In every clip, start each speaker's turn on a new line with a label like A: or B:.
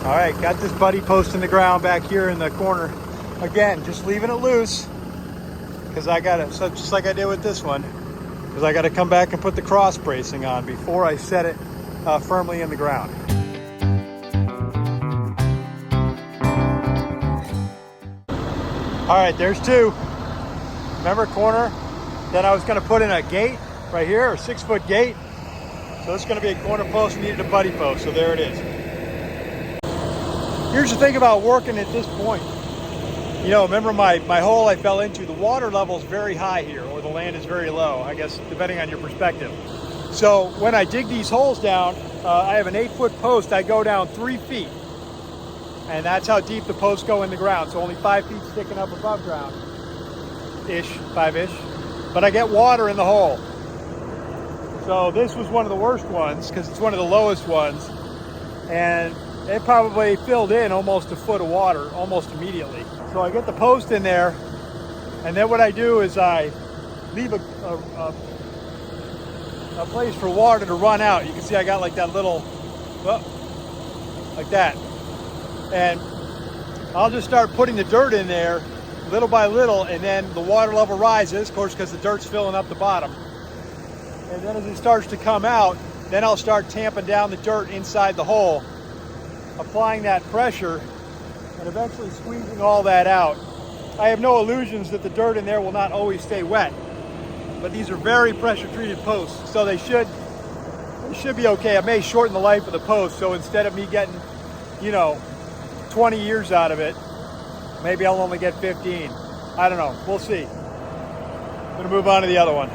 A: All right, got this buddy post in the ground back here in the corner. Again, just leaving it loose because I got it, so just like I did with this one, because I got to come back and put the cross bracing on before I set it firmly in the ground. All right, there's two. Remember corner? Then I was going to put in a gate right here, a 6-foot gate. So it's going to be a corner post, needed a buddy post, so there it is. Here's the thing about working at this point. You know, remember my hole I fell into, the water level is very high here, or the land is very low, I guess, depending on your perspective. So when I dig these holes down, I have an 8-foot post, I go down 3 feet. And that's how deep the posts go in the ground. So only 5 feet sticking up above ground. Ish, 5-ish. But I get water in the hole. So this was one of the worst ones because it's one of the lowest ones. And it probably filled in almost a foot of water almost immediately. So I get the post in there, and then what I do is I leave a place for water to run out. You can see I got like that little, like that. And I'll just start putting the dirt in there little by little, and then the water level rises, of course, because the dirt's filling up the bottom. And then as it starts to come out, then I'll start tamping down the dirt inside the hole, applying that pressure, and eventually squeezing all that out. I have no illusions that the dirt in there will not always stay wet, but these are very pressure treated posts, so they should be okay. I may shorten the life of the post, so instead of me getting, 20 years out of it, maybe I'll only get 15. I don't know, we'll see. I'm gonna move on to the other one.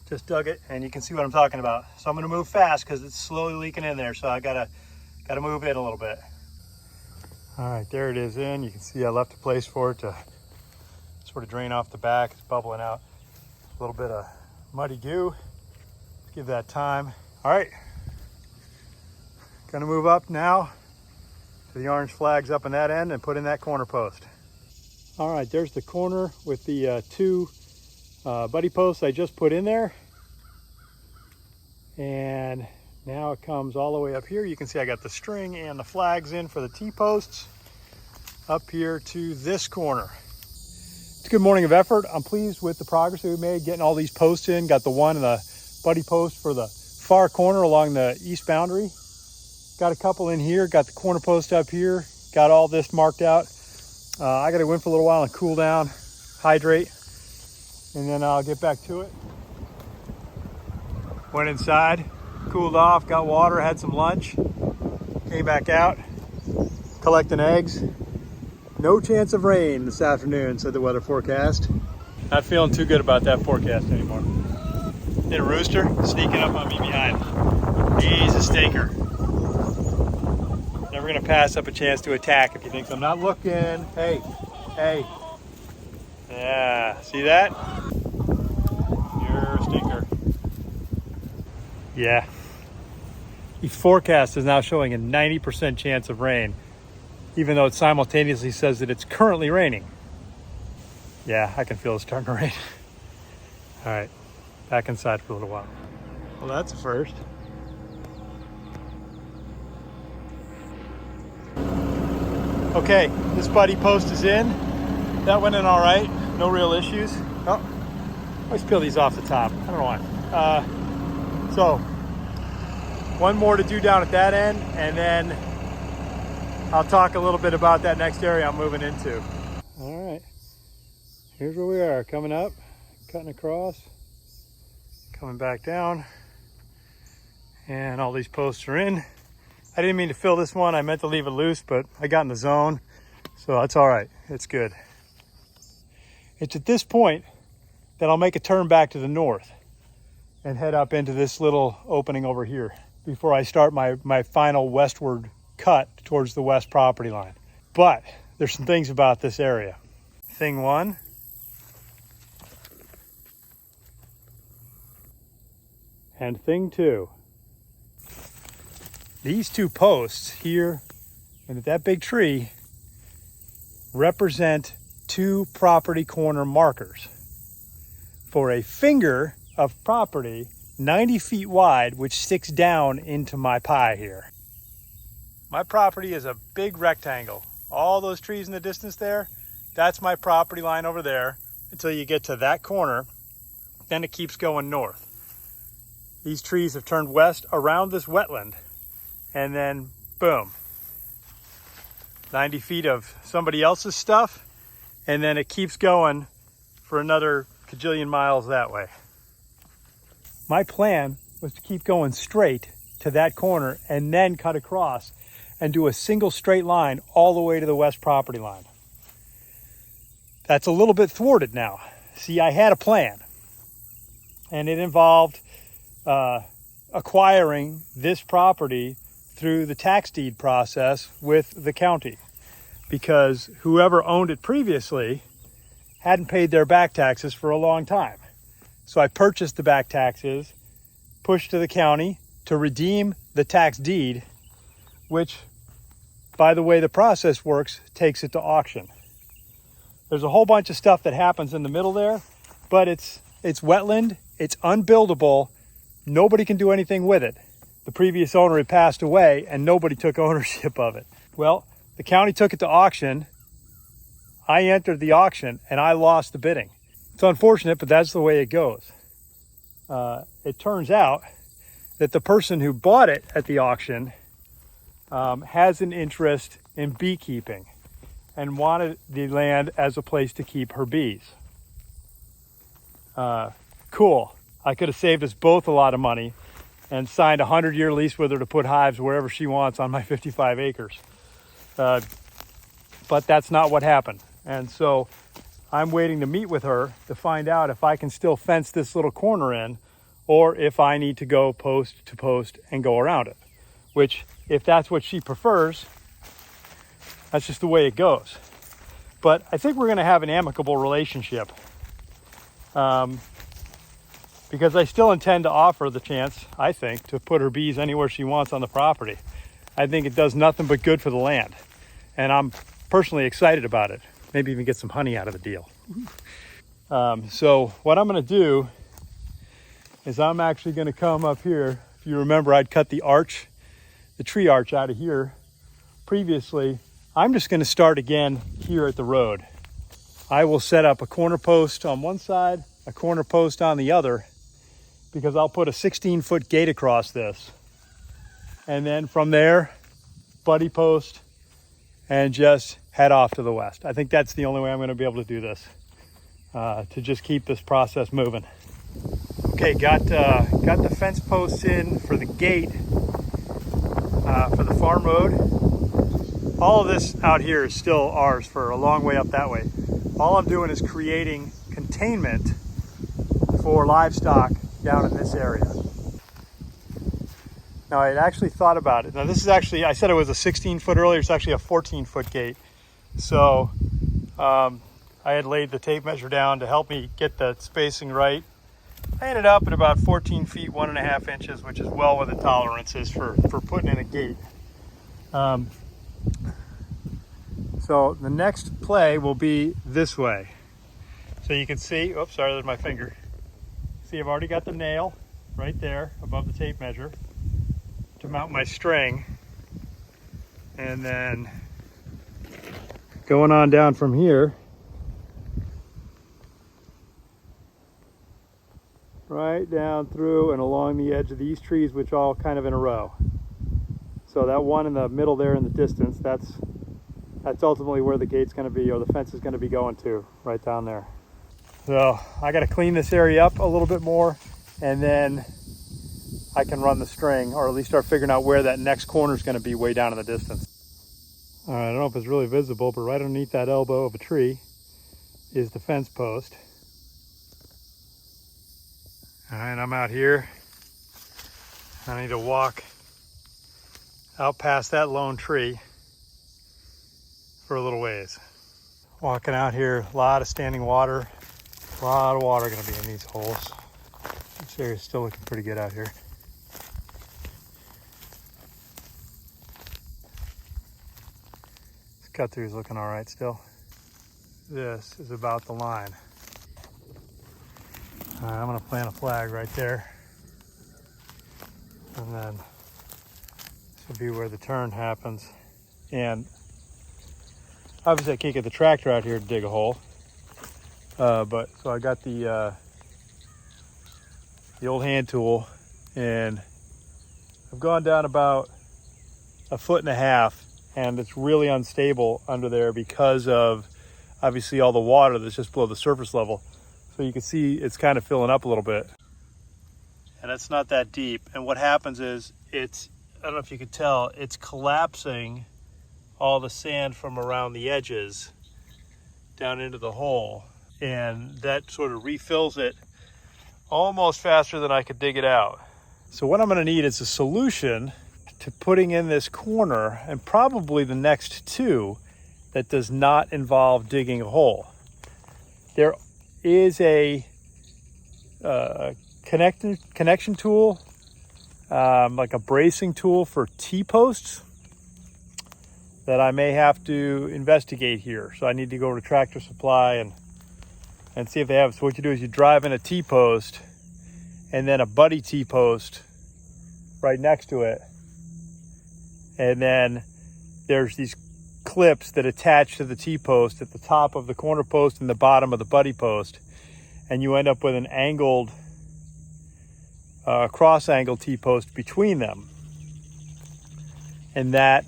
A: Just dug it, and you can see what I'm talking about. So I'm gonna move fast because it's slowly leaking in there, so I gotta move in a little bit. All right, there it is in. You can see I left a place for it to sort of drain off the back. It's bubbling out. A little bit of muddy goo. Give that time. All right, gonna move up now to the orange flags up in that end and put in that corner post. All right, there's the corner with the two buddy posts I just put in there. And now it comes all the way up here. You can see I got the string and the flags in for the T-posts up here to this corner. It's a good morning of effort. I'm pleased with the progress that we made getting all these posts in. Got the one and the buddy post for the far corner along the east boundary. Got a couple in here, got the corner post up here, got all this marked out. I gotta go in for a little while and cool down, hydrate, and then I'll get back to it. Went inside, cooled off, got water, had some lunch, came back out, collecting eggs. No chance of rain this afternoon, said the weather forecast. Not feeling too good about that forecast anymore. Hit a rooster sneaking up on me behind. He's a stinker. Never gonna pass up a chance to attack if he thinks I'm not looking. Hey. Yeah, see that? You're a stinker. Yeah. The forecast is now showing a 90% chance of rain, even though it simultaneously says that it's currently raining. Yeah, I can feel it starting to rain. All right, back inside for a little while. Well, that's a first. Okay, this buddy post is in. That went in all right, no real issues. Oh, let's peel these off the top. I don't know why. So, one more to do down at that end, and then I'll talk a little bit about that next area I'm moving into. All right, here's where we are, coming up, cutting across, coming back down, and all these posts are in. I didn't mean to fill this one. I meant to leave it loose, but I got in the zone, so that's all right. It's good. It's at this point that I'll make a turn back to the north and head up into this little opening over here before I start my final westward cut towards the west property line. But there's some things about this area. Thing one, and thing two. These two posts here and at that big tree represent two property corner markers for a finger of property 90 feet wide, which sticks down into my pie here. My property is a big rectangle. All those trees in the distance there, that's my property line over there until you get to that corner. Then it keeps going north. These trees have turned west around this wetland, and then boom, 90 feet of somebody else's stuff, and then it keeps going for another kajillion miles that way. My plan was to keep going straight to that corner and then cut across and do a single straight line all the way to the west property line. That's a little bit thwarted now. See, I had a plan, and it involved acquiring this property through the tax deed process with the county, because whoever owned it previously hadn't paid their back taxes for a long time. So I purchased the back taxes, pushed to the county to redeem the tax deed, which, by the way the process works, takes it to auction. There's a whole bunch of stuff that happens in the middle there, but it's wetland, it's unbuildable, nobody can do anything with it. The previous owner had passed away and nobody took ownership of it. Well, the county took it to auction. I entered the auction and I lost the bidding. It's unfortunate, but that's the way it goes. It turns out that the person who bought it at the auction has an interest in beekeeping and wanted the land as a place to keep her bees. Cool. I could have saved us both a lot of money and signed a 100-year lease with her to put hives wherever she wants on my 55 acres. But that's not what happened. And so I'm waiting to meet with her to find out if I can still fence this little corner in, or if I need to go post to post and go around it. Which, if that's what she prefers, that's just the way it goes. But I think we're going to have an amicable relationship, because I still intend to offer the chance, I think, to put her bees anywhere she wants on the property. I think it does nothing but good for the land, and I'm personally excited about it. Maybe even get some honey out of the deal. So what I'm going to do is I'm actually going to come up here. If you remember, I'd cut the tree arch out of here previously. I'm just going to start again here at the road. I will set up a corner post on one side, a corner post on the other, because I'll put a 16-foot gate across this. And then from there, buddy post, and just head off to the west. I think that's the only way I'm going to be able to do this, to just keep this process moving. Okay, got the fence posts in for the gate, for the farm road. All of this out here is still ours for a long way up that way. All I'm doing is creating containment for livestock down in this area. Now, I had actually thought about it. Now, this is actually, I said it was a 16-foot earlier, it's actually a 14-foot gate. So I had laid the tape measure down to help me get the spacing right. I ended up at about 14 feet, 1.5 inches, which is well within tolerances for putting in a gate. So the next play will be this way. So you can see, oops, sorry, there's my finger. See, I've already got the nail right there above the tape measure to mount my string. And then going on down from here, right down through and along the edge of these trees, which are all kind of in a row. So that one in the middle there in the distance, that's ultimately where the gate's going to be, or the fence is going to be going to, right down there. So I got to clean this area up a little bit more, and then I can run the string, or at least start figuring out where that next corner is going to be way down in the distance. All right, I don't know if it's really visible, but right underneath that elbow of a tree is the fence post. All right, I'm out here. I need to walk out past that lone tree for a little ways. Walking out here, a lot of standing water. A lot of water going to be in these holes. This area is still looking pretty good out here. This cut through is looking all right still. This is about the line. All right, I'm going to plant a flag right there, and then This will be where the turn happens. And obviously I can't get the tractor out here to dig a hole. But so I got the old hand tool, and I've gone down about 1.5 feet, and it's really unstable under there because of obviously all the water that's just below the surface level. So you can see it's kind of filling up a little bit. And it's not that deep. And what happens is I don't know if you could tell, it's collapsing all the sand from around the edges down into the hole. And that sort of refills it almost faster than I could dig it out. So what I'm going to need is a solution to putting in this corner, and probably the next two, that does not involve digging a hole. There is a connection tool, like a bracing tool for T-posts, that I may have to investigate here. So I need to go to Tractor Supply and see if they have it. So what you do is you drive in a T-post and then a buddy T-post right next to it. And then there's these clips that attach to the T-post at the top of the corner post and the bottom of the buddy post. And you end up with an angled, cross-angled T-post between them. And that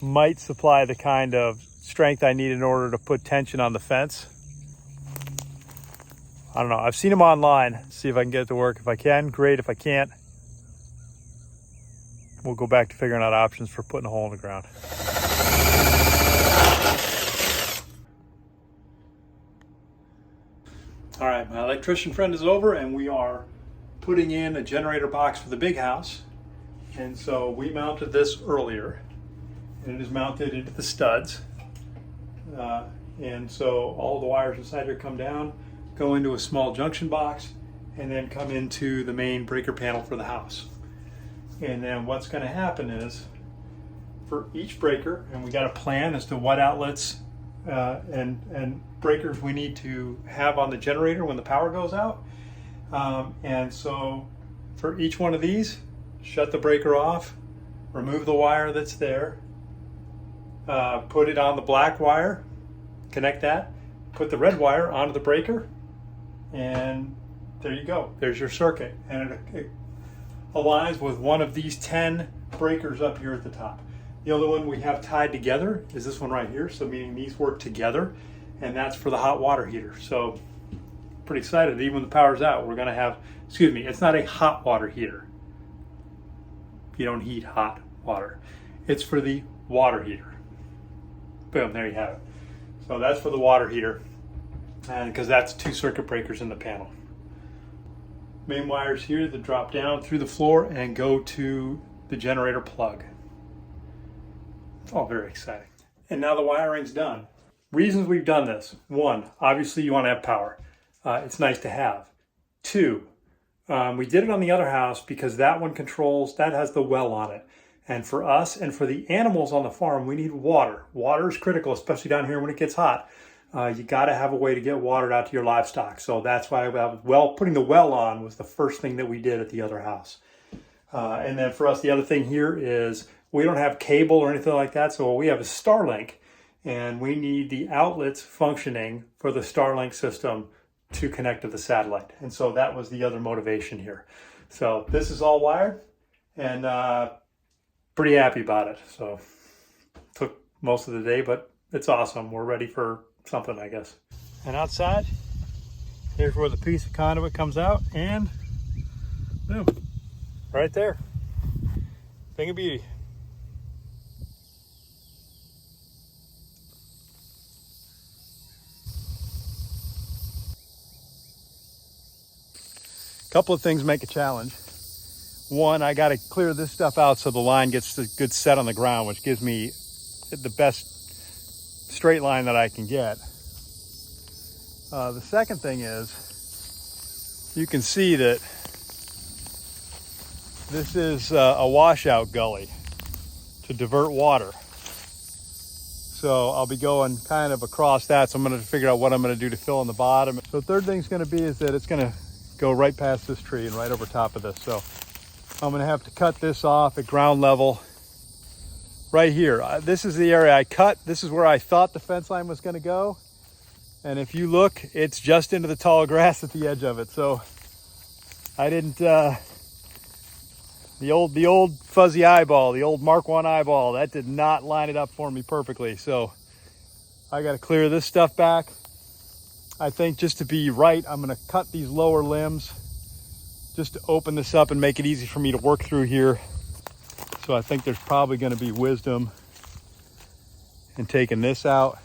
A: might supply the kind of strength I need in order to put tension on the fence. I don't know. I've seen them online. See if I can get it to work. If I can, great. If I can't, we'll go back to figuring out options for putting a hole in the ground. All right, my electrician friend is over, and we are putting in a generator box for the big house. And so we mounted this earlier, and it is mounted into the studs. And so all the wires inside here come down, go into a small junction box, and then come into the main breaker panel for the house. And then what's going to happen is, for each breaker, and we got a plan as to what outlets and breakers we need to have on the generator when the power goes out. And so for each one of these, shut the breaker off, remove the wire that's there, put it on the black wire, connect that, put the red wire onto the breaker, and there you go. There's your circuit. And it aligns with one of these 10 breakers up here at the top. The other one we have tied together is this one right here, so meaning these work together, and that's for the hot water heater. So pretty excited. Even when the power's out, we're going to have, excuse me, it's not a hot water heater. You don't heat hot water. It's for the water heater. Boom, there you have it. So that's for the water heater, and because that's 2 circuit breakers in the panel. Main wires here that drop down through the floor and go to the generator plug. It's all very exciting. And now the wiring's done. Reasons we've done this: 1, obviously you want to have power. It's nice to have. 2, we did it on the other house because that one controls, that has the well on it. And for us and for the animals on the farm, we need water. Water is critical, especially down here when it gets hot. You got to have a way to get water out to your livestock. So that's why putting the well on was the first thing that we did at the other house. And then for us, the other thing here is we don't have cable or anything like that. So what we have is Starlink, and we need the outlets functioning for the Starlink system to connect to the satellite. And so that was the other motivation here. So this is all wired, and pretty happy about it. So took most of the day, but it's awesome. We're ready for something, I guess. And outside, here's where the piece of conduit comes out, and boom, right there. Thing of beauty. Couple of things make a challenge. 1, I got to clear this stuff out so the line gets a good set on the ground, which gives me the best straight line that I can get. The second thing is, you can see that this is a washout gully to divert water. So I'll be going kind of across that. So I'm going to figure out what I'm going to do to fill in the bottom. So the third thing is going to be is that it's going to go right past this tree and right over top of this. So I'm gonna have to cut this off at ground level right here. This is the area I cut. This is where I thought the fence line was gonna go. And if you look, it's just into the tall grass at the edge of it. So I didn't, the old fuzzy eyeball, the old Mark I eyeball, that did not line it up for me perfectly. So I got to clear this stuff back. I think just to be right, I'm going to cut these lower limbs just to open this up and make it easy for me to work through here. So I think there's probably going to be wisdom in taking this out.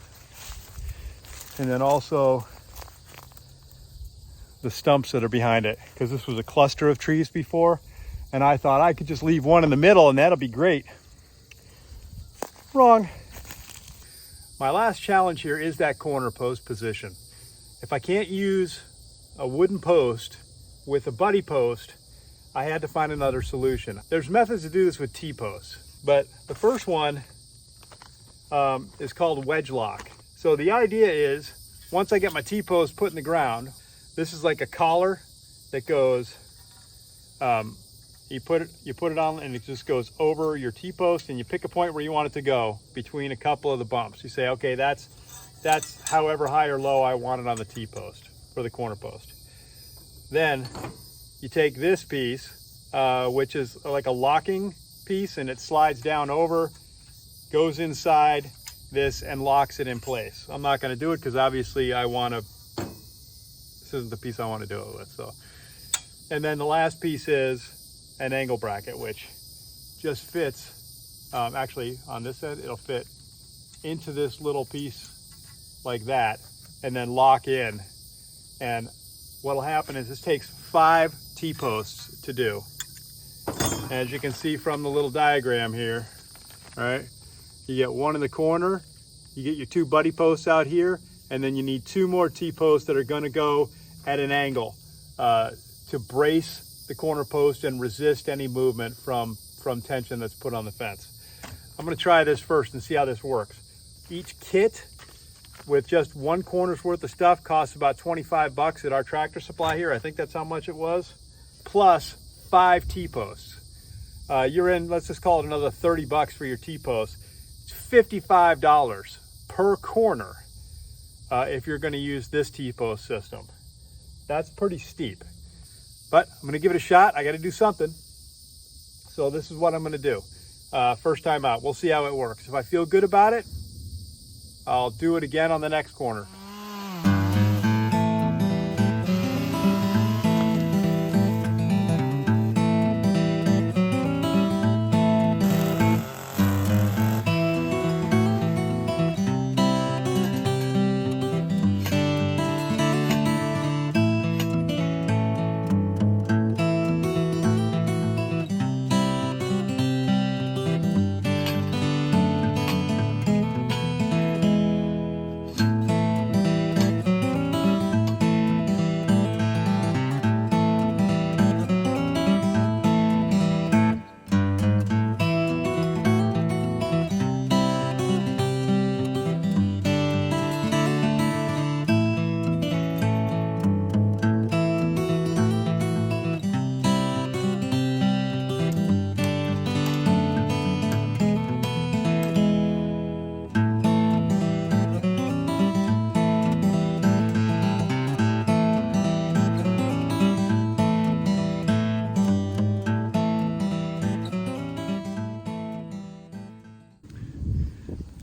A: And then also the stumps that are behind it, because this was a cluster of trees before, and I thought I could just leave one in the middle and that'll be great. Wrong. My last challenge here is that corner post position. If I can't use a wooden post with a buddy post, I had to find another solution. There's methods to do this with T-posts, but the first one is called Wedge Loc. So the idea is, once I get my T-post put in the ground, this is like a collar that goes, you put it on and it just goes over your T-post, and you pick a point where you want it to go between a couple of the bumps. You say, okay, that's however high or low I want it on the T-post for the corner post. Then you take this piece, which is like a locking piece, and it slides down over, goes inside this and locks it in place. I'm not going to do it because obviously this isn't the piece I want to do it with. So, and then the last piece is an angle bracket, which just fits, actually on this end, it'll fit into this little piece like that and then lock in. And what'll happen is this takes 5 T-posts to do. As you can see from the little diagram here, all right, you get one in the corner, you get your 2 buddy posts out here, and then you need 2 more T-posts that are going to go at an angle to brace the corner post and resist any movement from tension that's put on the fence. I'm going to try this first and see how this works. Each kit with just 1 corner's worth of stuff costs about 25 bucks at our Tractor Supply here. I think that's how much it was, plus 5 T-posts. You're in, let's just call it another 30 bucks for your T-posts. $55 per corner if you're going to use this T-post system. That's pretty steep, but I'm going to give it a shot. I got to do something. So this is what I'm going to do. First time out. We'll see how it works. If I feel good about it, I'll do it again on the next corner.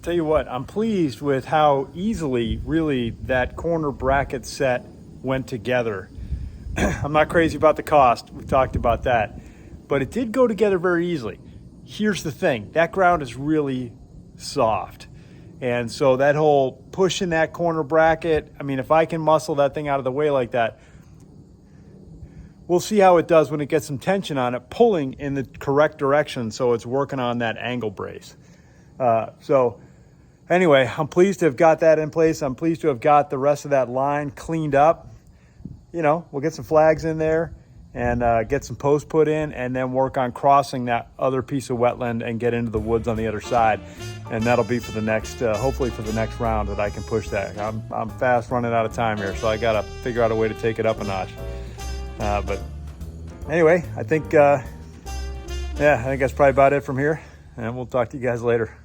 A: Tell you what, I'm pleased with how easily really that corner bracket set went together. I'm not crazy about the cost, we've talked about that, but it did go together very easily. Here's the thing, that ground is really soft. And so that whole pushing that corner bracket, I mean, if I can muscle that thing out of the way like that, we'll see how it does when it gets some tension on it, pulling in the correct direction so it's working on that angle brace. So anyway, I'm pleased to have got that in place. I'm pleased to have got the rest of that line cleaned up. You know, we'll get some flags in there and get some posts put in, and then work on crossing that other piece of wetland and get into the woods on the other side. And that'll be for the next, hopefully for the next round that I can push that. I'm fast running out of time here, so I gotta figure out a way to take it up a notch. But anyway, I think yeah, I think that's probably about it from here, and we'll talk to you guys later.